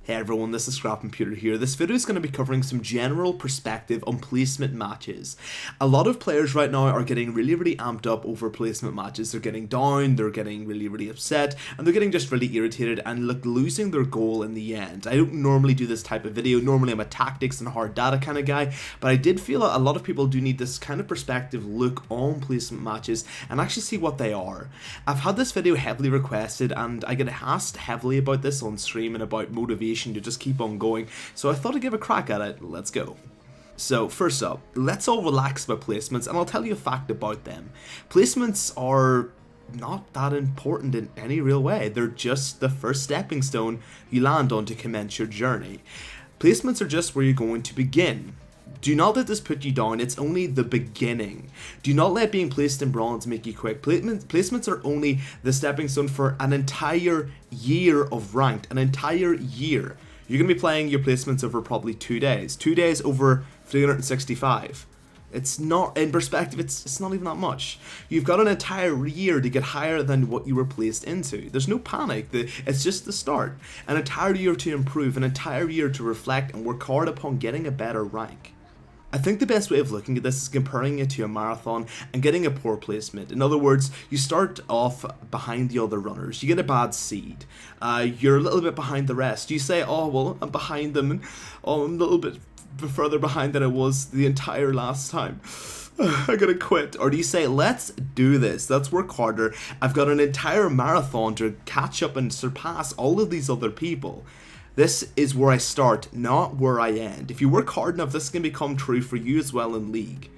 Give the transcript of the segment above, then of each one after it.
Hey everyone, this is Scrap Computer here. This video is going to be covering some general perspective on placement matches. A lot of players right now are getting really amped up over placement matches. They're getting down, they're getting really upset, and they're getting just really irritated and losing their goal in the end. I don't normally do this type of video. Normally I'm a tactics and hard data kind of guy, but I did feel a lot of people do need this kind of perspective look on placement matches and actually see what they are. I've had this video heavily requested and I get asked heavily about this on stream and about motivation to just keep on going, so I thought I'd give a crack at it. Let's go. So first up, let's all relax about placements and I'll tell you a fact about them. Placements are not that important in any real way. They're just the first stepping stone you land on to commence your journey. Placements are just where you're going to begin. Do not let this put you down, it's only the beginning. Do not let being placed in bronze make you quit. Placements are only the stepping stone for an entire year of ranked, an entire year. You're going to be playing your placements over probably 2 days. 2 days over 365. It's not, in perspective, it's not even that much. You've got an entire year to get higher than what you were placed into. There's no panic, it's just the start. An entire year to improve, an entire year to reflect and work hard upon getting a better rank. I think the best way of looking at this is comparing it to a marathon and getting a poor placement. In other words, you start off behind the other runners. You get a bad seed. You're a little bit behind the rest. You say, oh, well, I'm behind them. And, oh, I'm a little bit further behind than I was the entire last time. I gotta quit. Or do you say, let's do this, let's work harder, I've got an entire marathon to catch up and surpass all of these other people. This is where I start, not where I end. If you work hard enough, this can become true for you as well in League.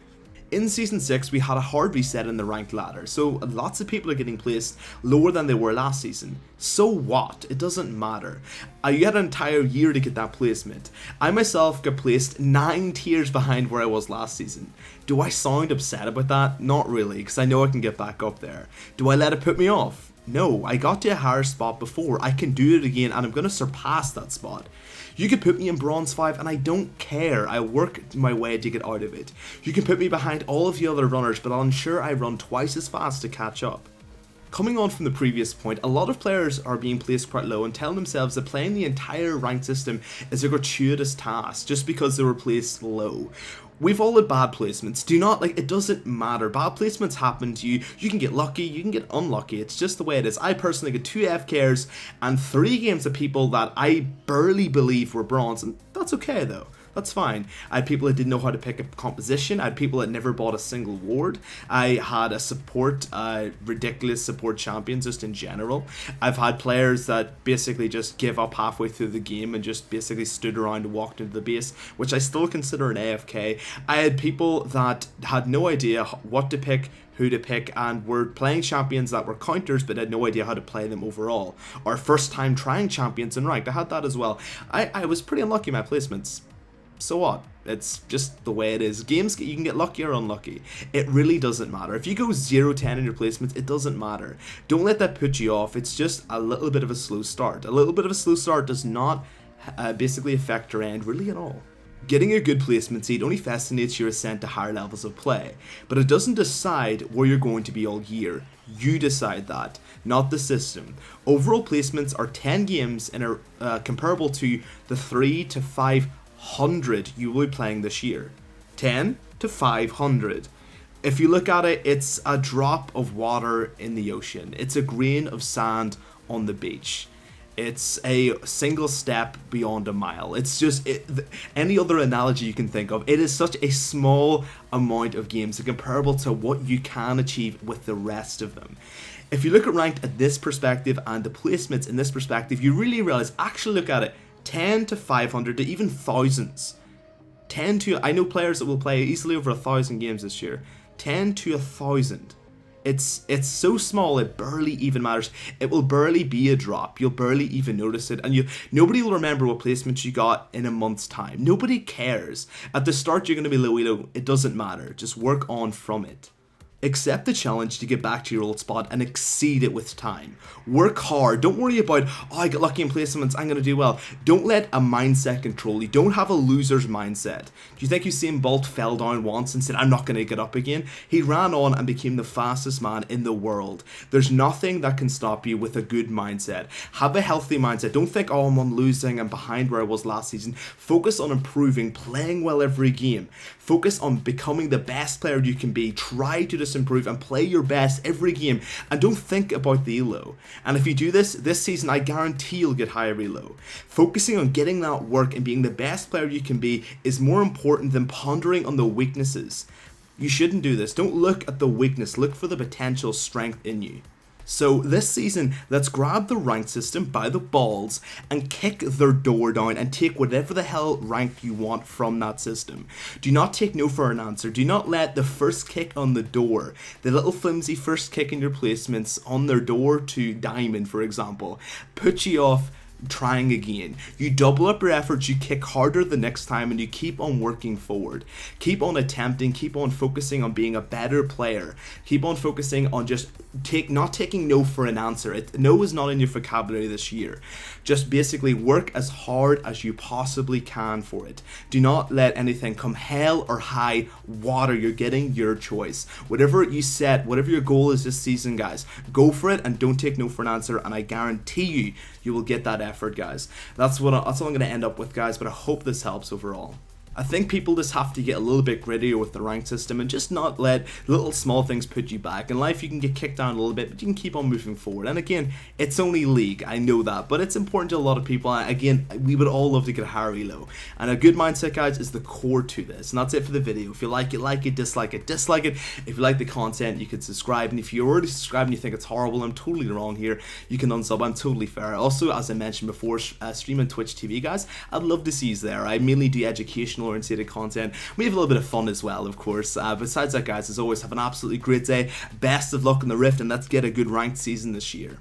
In Season 6, we had a hard reset in the ranked ladder, so lots of people are getting placed lower than they were last season. So what? It doesn't matter. You had an entire year to get that placement. I myself got placed 9 tiers behind where I was last season. Do I sound upset about that? Not really, because I know I can get back up there. Do I let it put me off? No, I got to a higher spot before. I can do it again and I'm going to surpass that spot. You could put me in Bronze 5 and I don't care. I work my way to get out of it. You can put me behind all of the other runners, but I'll ensure I run twice as fast to catch up. Coming on from the previous point, a lot of players are being placed quite low and telling themselves that playing the entire ranked system is a gratuitous task just because they were placed low. We've all had bad placements. Do not, it doesn't matter. Bad placements happen to you. You can get lucky, you can get unlucky. It's just the way it is. I personally got 2 FKers and 3 games of people that I barely believe were bronze, and that's okay though. That's fine. I had people that didn't know how to pick a composition. I had people that never bought a single ward. I had a ridiculous support champions just in general. I've had players that basically just give up halfway through the game and just basically stood around and walked into the base, which I still consider an AFK. I had people that had no idea what to pick, who to pick, and were playing champions that were counters but had no idea how to play them overall. Or first time trying champions in ranked. I had that as well. I was pretty unlucky in my placements. So what? It's just the way it is. Games, you can get lucky or unlucky. It really doesn't matter. If you go 0-10 in your placements, it doesn't matter. Don't let that put you off. It's just a little bit of a slow start. A little bit of a slow start does not basically affect your end really at all. Getting a good placement seed only fascinates your ascent to higher levels of play, but it doesn't decide where you're going to be all year. You decide that, not the system. Overall placements are 10 games and are comparable to the 3 to 500 you will be playing this year. 10 to 500. If you look at it, it's a drop of water in the ocean. It's a grain of sand on the beach. It's a single step beyond a mile. It's just any other analogy you can think of. It is such a small amount of games comparable to what you can achieve with the rest of them. If you look at ranked at this perspective and the placements in this perspective, you really realize, actually look at it, 10 to 500 to even thousands. 10 to, I know players that will play easily over 1,000 games this year. 10 to 1,000. It's so small it barely even matters. It will barely be a drop. You'll barely even notice it, and nobody will remember what placements you got in a month's time. Nobody cares. At the start you're going to be low elo. It doesn't matter. Just work on from it. Accept the challenge to get back to your old spot and exceed it with time. Work hard. Don't worry about, oh, I got lucky in placements, I'm going to do well. Don't let a mindset control you. Don't have a loser's mindset. Do you think Usain Bolt fell down once and said, I'm not going to get up again? He ran on and became the fastest man in the world. There's nothing that can stop you with a good mindset. Have a healthy mindset. Don't think, oh, I'm losing, I'm behind where I was last season. Focus on improving, playing well every game. Focus on becoming the best player you can be. Try to just improve and play your best every game, and don't think about the elo. And if you do this season, I guarantee you'll get higher elo. Focusing on getting that work and being the best player you can be is more important than pondering on the weaknesses. You shouldn't do this. Don't look at the weakness, look for the potential strength in you. So this season, let's grab the rank system by the balls and kick their door down and take whatever the hell rank you want from that system. Do not take no for an answer. Do not let the first kick on the door, the little flimsy first kick in your placements on their door to diamond, for example, put you off trying again. You double up your efforts, you kick harder the next time, and you keep on working forward. Keep on attempting, keep on focusing on being a better player. Keep on focusing on just not taking no for an answer. No is not in your vocabulary this year. Just basically work as hard as you possibly can for it. Do not let anything come hell or high water. You're getting your choice. Whatever you set, whatever your goal is this season, guys, go for it and don't take no for an answer, and I guarantee you will get that effort, guys. That's all I'm going to end up with, guys, but I hope this helps overall. I think people just have to get a little bit grittier with the rank system and just not let little small things put you back. In life, you can get kicked down a little bit, but you can keep on moving forward. And again, it's only League, I know that, but it's important to a lot of people. Again, we would all love to get a higher elo. And a good mindset, guys, is the core to this. And that's it for the video. If you like it, dislike it, dislike it. If you like the content, you could subscribe. And if you're already subscribed and you think it's horrible, I'm totally wrong here, you can unsub. I'm totally fair. Also, as I mentioned before, stream on Twitch TV, guys. I'd love to see you there. I mainly do educational oriented content. We have a little bit of fun as well, of course. Besides that, guys, as always, have an absolutely great day. Best of luck in the Rift, and let's get a good ranked season this year.